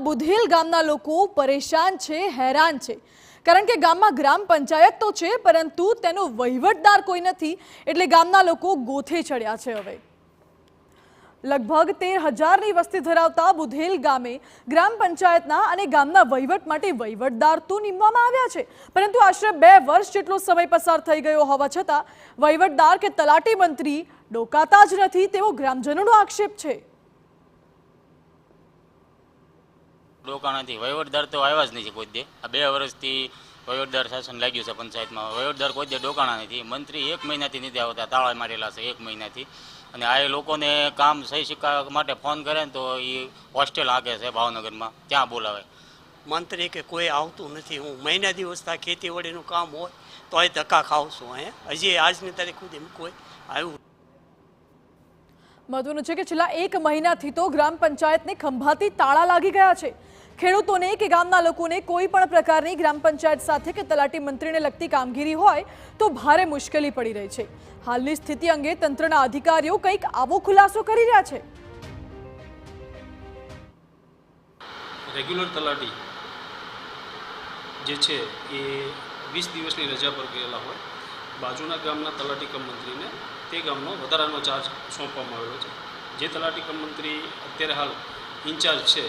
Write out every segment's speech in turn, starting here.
બુધેલ ગામના લોકો પરેશાન છે, હેરાન છે, કારણ કે ગામમાં ગ્રામ પંચાયત તો છે પરંતુ તેનો વહીવટદાર કોઈ નથી, એટલે ગામના લોકો ગોથે ચડ્યા છે। હવે લગભગ 13,000ની વસ્તી ધરાવતા બુધેલ ગામે ગ્રામ પંચાયતના અને ગામના વહીવટ માટે વહીવટદાર તો નીમવામાં આવ્યા છે, પરંતુ આશરે 2 વર્ષ જેટલો સમય પસાર થઈ ગયો હોવા છતાં વહીવટદાર કે તલાટી મંત્રી ડોકાતા જ નથી તેવો ગ્રામજનોનો આક્ષેપ છે। ડોકાણાથી વહીવટદાર તો આવ્યા જ નથી કોઈ દે। આ 2 વર્ષથી વહીવટદાર શાસન લાગ્યું છે પંચાયતમાં। વહીવટદાર કોઈ દે ડોકાણા નથી। મંત્રી 1 મહિનાથી નથી આવતા, તાળા મારેલા છે 1 મહિનાથી। અને આ લોકોને કામ સહી સિક્કા માટે ફોન કરે ને તો એ હોસ્ટેલ હાકે છે ભાવનગરમાં, ત્યાં બોલાવે। મંત્રી કે કોઈ આવતું નથી। હું મહિના દિવસથી ખેતીવાડીનું કામ હોય તો અહીં ધક્કા ખાઉં છું। હજી આજની તારીખ સુધી કોઈ આવ્યું। મહત્વનું છે કે છેલ્લા 1 મહિનાથી તો ગ્રામ પંચાયતને ખંભાતી તાળા લાગી ગયા છે। ખેડૂતોને કે ગામના લોકોને કોઈ પણ પ્રકારની ગ્રામ પંચાયત સાથે કે તલાટી મંત્રીને લગતી કામગીરી હોય તો ભારે મુશ્કેલી પડી રહી છે। હાલની સ્થિતિ અંગે તંત્રના અધિકારીઓ કંઈક આવો ખુલાસો કરી રહ્યા છે। રેગ્યુલર તલાટી જે છે એ 20 દિવસની રજા પર ગયેલા હોય, બાજુના ગામના તલાટી કમ મંત્રીને તે ગામનો વધારાનો ચાર્જ સોંપવામાં આવ્યો છે। જે તલાટી કમ મંત્રી અત્યારે હાલ ઇન્ચાર્જ છે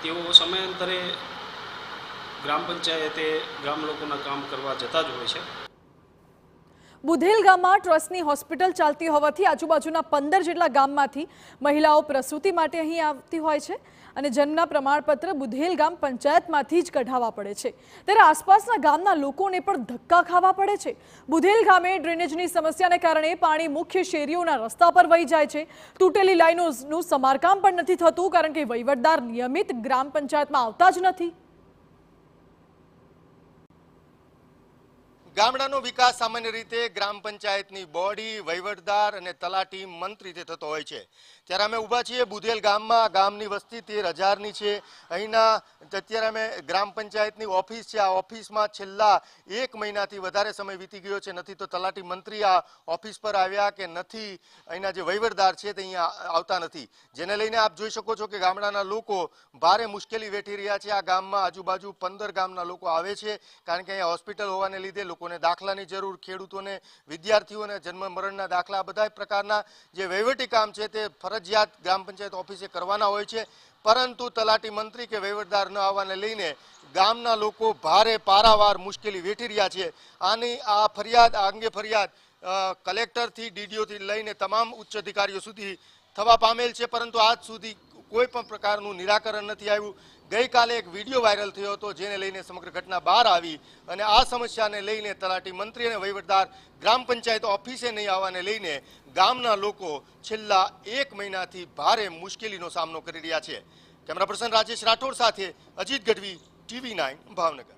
તેઓ સમયાંતરે ગ્રામ પંચાયતે ગામ લોકોના કામ કરવા જતા જ હોય છે। બુધેલ ગામમાં ટ્રસ્ટની હોસ્પિટલ ચાલતી હોવાથી આજુબાજુના 15 જેટલા ગામમાંથી મહિલાઓ પ્રસૂતિ માટે અહીં આવતી હોય છે અને જન્મના પ્રમાણપત્ર બુધેલ ગામ પંચાયતમાંથી જ કઢાવવા પડે છે, ત્યારે આસપાસના ગામના લોકોને પણ ધક્કા ખાવા પડે છે। બુધેલ ગામે ડ્રેનેજની સમસ્યાને કારણે પાણી મુખ્ય શેરીઓના રસ્તા પર વહી જાય છે। તૂટેલી લાઈનોનું સમારકામ પણ નથી થતું, કારણ કે વહીવટદાર નિયમિત ગ્રામ પંચાયતમાં આવતા જ નથી। ગામડાનો વિકાસ સામાન્ય રીતે ગ્રામ પંચાયતની બોડી, વહીવટદાર અને તલાટી મંત્રીથી થતો હોય છે, ત્યારે અમે ઊભા છીએ બુધેલ ગામમાં। ગામની વસ્તી 13,000ની છે। અહીંના અત્યારે અમે ગ્રામ પંચાયતની ઓફિસ છે, આ ઓફિસમાં છેલ્લા 1 મહિનાથી વધારે સમય વીતી ગયો છે। નથી તો તલાટી મંત્રી આ ઓફિસ પર આવ્યા કે નથી અહીંના જે વહીવટદાર છે તે અહીંયા આવતા નથી, જેને લઈને આપ જોઈ શકો છો કે ગામડાના લોકો ભારે મુશ્કેલી વેઠી રહ્યા છે। આ ગામમાં આજુબાજુ 15 ગામના લોકો આવે છે, કારણ કે અહીંયા હોસ્પિટલ હોવાને લીધે લોકોને દાખલાની જરૂર, ખેડૂતોને, વિદ્યાર્થીઓને જન્મ મરણના દાખલા, બધા પ્રકારના જે વહીવટી કામ છે તે ફરજિયાત ગ્રામ પંચાયત ઓફિસે કરવાના હોય છે, પરંતુ તલાટી મંત્રી કે વહીવટદાર ન આવવાને લઈને ગામના લોકો ભારે પારાવાર મુશ્કેલી વેઠી રહ્યા છે। આની આ ફરિયાદ, આ અંગે ફરિયાદ કલેક્ટરથી, ડીડીઓથી લઈને તમામ ઉચ્ચ અધિકારીઓ સુધી થવા પામેલ છે, પરંતુ આજ સુધી કોઈ પણ પ્રકારનું નિરાકરણ નથી આવ્યું। ગઈકાલે એક વિડીયો વાયરલ થયો હતો, જેને લઈને સમગ્ર ઘટના બહાર આવી અને આ સમસ્યાને લઈને તલાટી મંત્રી અને વહીવટદાર ગ્રામ પંચાયત ઓફિસે નહીં આવવાને લઈને ગામના લોકો છેલ્લા 1 મહિનાથી ભારે મુશ્કેલીનો સામનો કરી રહ્યા છે। કેમેરા પર્સન રાજેશ રાઠોડ સાથે અજીત ગઢવી, TV9 ભાવનગર।